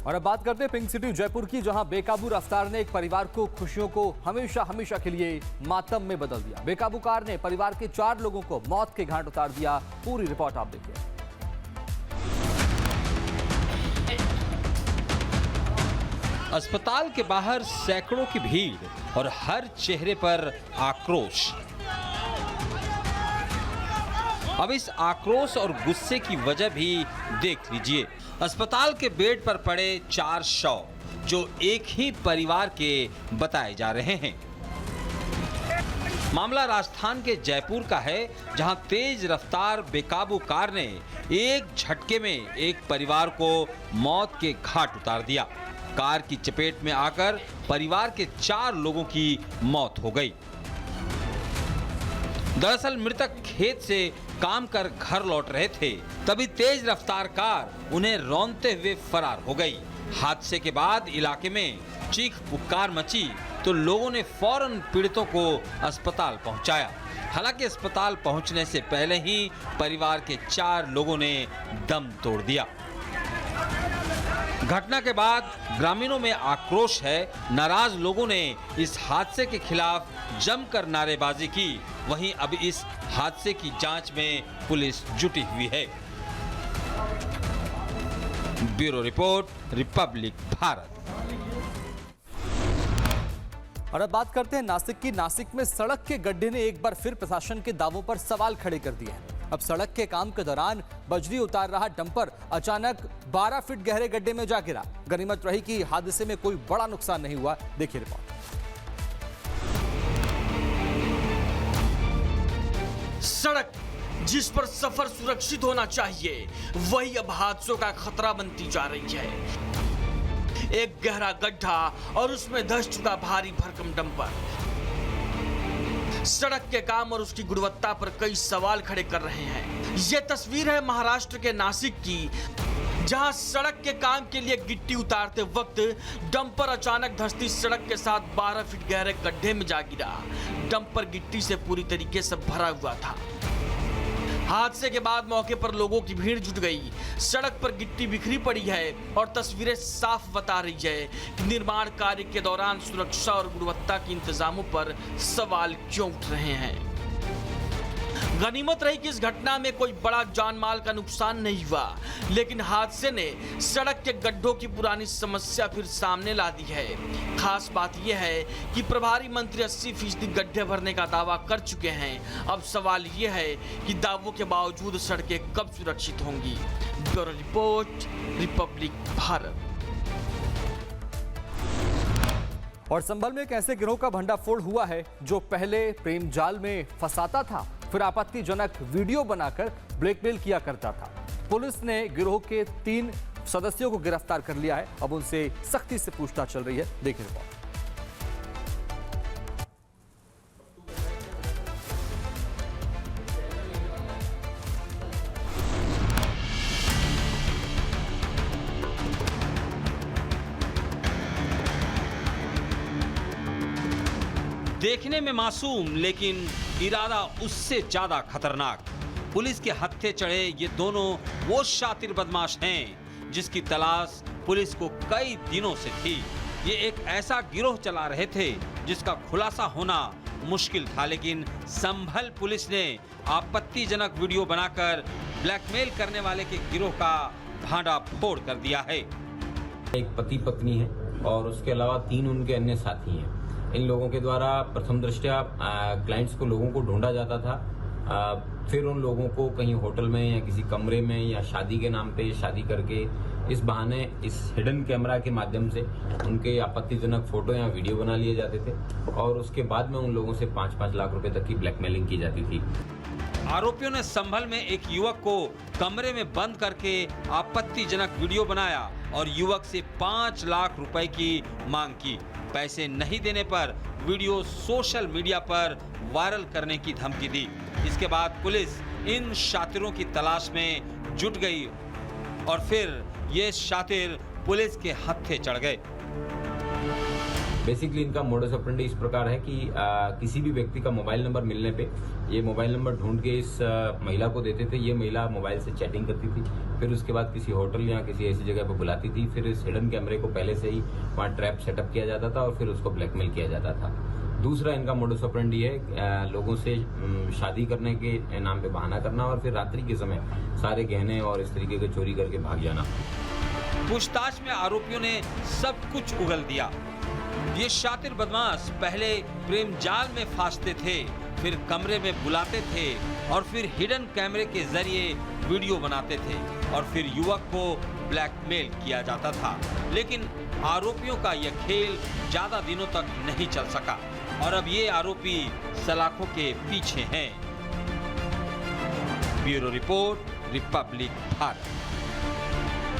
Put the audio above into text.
और अब बात करते हैं पिंक सिटी जयपुर की, जहां बेकाबू रफ्तार ने एक परिवार को खुशियों को हमेशा के लिए मातम में बदल दिया। बेकाबू कार ने परिवार के 4 लोगों को मौत के घाट उतार दिया। पूरी रिपोर्ट आप देखिए। अस्पताल के बाहर सैकड़ों की भीड़ और हर चेहरे पर आक्रोश। अब इस आक्रोश और गुस्से की वजह भी देख लीजिए। अस्पताल के बेड पर पड़े 4 शव जो एक ही परिवार के बताए जा रहे हैं। मामला राजस्थान के जयपुर का है, जहां तेज रफ्तार बेकाबू कार ने एक झटके में एक परिवार को मौत के घाट उतार दिया। कार की चपेट में आकर परिवार के 4 लोगों की मौत हो गई। दरअसल मृतक खेत से काम कर घर लौट रहे थे, तभी तेज रफ्तार कार उन्हें रौंदते हुए फरार हो गई। हादसे के बाद इलाके में चीख पुकार मची तो लोगों ने फौरन पीड़ितों को अस्पताल पहुंचाया। हालांकि अस्पताल पहुंचने से पहले ही परिवार के 4 लोगों ने दम तोड़ दिया। घटना के बाद ग्रामीणों में आक्रोश है। नाराज लोगों ने इस हादसे के खिलाफ जमकर नारेबाजी की। वहीं अब इस हादसे की जांच में पुलिस जुटी हुई है। Bureau report, Republic Bharat. और अब बात करते हैं नासिक की। नासिक में सड़क के गड्ढे ने एक बार फिर प्रशासन के दावों पर सवाल खड़े कर दिए हैं। अब सड़क के काम के दौरान बजरी उतार रहा डंपर अचानक 12 फीट गहरे गड्ढे में जा गिरा। गनीमत रही कि हादसे में कोई बड़ा नुकसान नहीं हुआ। देखिए रिपोर्ट। सड़क जिस पर सफर सुरक्षित होना चाहिए, वही अब हादसों का खतरा बनती जा रही है। एक गहरा गड्ढा और उसमें धंस चुका भारी भरकम डंपर सड़क के काम और उसकी गुणवत्ता पर कई सवाल खड़े कर रहे हैं। यह तस्वीर है महाराष्ट्र के नासिक की, जहां सड़क के काम के लिए गिट्टी उतारते वक्त डंपर अचानक धंसती सड़क के साथ 12 फीट गहरे गड्ढे में जा गिरा। डंपर गिट्टी से पूरी तरीके से भरा हुआ था। हादसे के बाद मौके पर लोगों की भीड़ जुट गई। सड़क पर गिट्टी बिखरी पड़ी है और तस्वीरें साफ बता रही है कि निर्माण कार्य के दौरान सुरक्षा और गुणवत्ता के इंतजामों पर सवाल क्यों उठ रहे हैं। गनीमत रही कि इस घटना में कोई बड़ा जान माल का नुकसान नहीं हुआ, लेकिन हादसे ने सड़क के गड्ढों की पुरानी समस्या फिर सामने ला दी है। खास बात यह है कि प्रभारी मंत्री 80% गड्ढे भरने का दावा कर चुके हैं। अब सवाल यह है कि दावों के बावजूद सड़कें कब सुरक्षित होंगी। Bureau report, Republic Bharat. और संभल में एक ऐसे गिरोह का भंडाफोड़ हुआ है जो पहले प्रेम जाल में फंसाता था, फिर आपत्तिजनक वीडियो बनाकर ब्लैकमेल किया करता था। पुलिस ने गिरोह के 3 सदस्यों को गिरफ्तार कर लिया है। अब उनसे सख्ती से पूछताछ चल रही है। देखिए रिपोर्ट। देखने में मासूम लेकिन इरादा उससे ज्यादा खतरनाक। पुलिस के हत्थे चढ़े ये दोनों वो शातिर बदमाश हैं जिसकी तलाश पुलिस को कई दिनों से थी। ये एक ऐसा गिरोह चला रहे थे जिसका खुलासा होना मुश्किल था, लेकिन संभल पुलिस ने आपत्तिजनक वीडियो बनाकर ब्लैकमेल करने वाले के गिरोह का भांडाफोड़ कर दिया है। एक पति पत्नी है और उसके अलावा 3 उनके अन्य साथी हैं। इन लोगों के द्वारा प्रथम दृष्टया क्लाइंट्स को लोगों को ढूंढा जाता था, फिर उन लोगों को कहीं होटल में या किसी कमरे में या शादी के नाम पे शादी करके इस बहाने इस हिडन कैमरा के माध्यम से उनके आपत्तिजनक फोटो या वीडियो बना लिए जाते थे और उसके बाद में उन लोगों से 5-5 लाख रुपए तक की ब्लैकमेलिंग की जाती थी। आरोपियों ने संभल में एक युवक को कमरे में बंद करके आपत्तिजनक वीडियो बनाया और युवक से 5 लाख रुपए की मांग की। पैसे नहीं देने पर वीडियो सोशल मीडिया पर वायरल करने की धमकी दी। इसके बाद पुलिस इन शातिरों की तलाश में जुट गई और फिर ये शातिर पुलिस के हत्थे चढ़ गए। बेसिकली इनका मोडस ऑपरेंडी इस प्रकार है कि किसी भी व्यक्ति का मोबाइल नंबर मिलने पे ये मोबाइल नंबर ढूंढ के इस महिला को देते थे। ये महिला मोबाइल से चैटिंग करती थी, फिर उसके बाद किसी होटल या किसी ऐसी जगह पर बुलाती थी, फिर इस हिडन कैमरे को पहले से ही वहाँ ट्रैप सेटअप किया जाता था और फिर उसको ब्लैकमेल किया जाता था। दूसरा इनका मोडस ऑपरेंडी है लोगों से शादी करने के नाम पे बहाना करना और फिर रात्रि के समय सारे गहने और इस तरीके के चोरी करके भाग जाना। पूछताछ में आरोपियों ने सब कुछ उगल दिया। ये शातिर बदमाश पहले प्रेम जाल में फांसते थे, फिर कमरे में बुलाते थे और फिर हिडन कैमरे के जरिए वीडियो बनाते थे और फिर युवक को ब्लैकमेल किया जाता था। लेकिन आरोपियों का यह खेल ज्यादा दिनों तक नहीं चल सका और अब ये आरोपी सलाखों के पीछे हैं। Bureau report, Republic Bharat.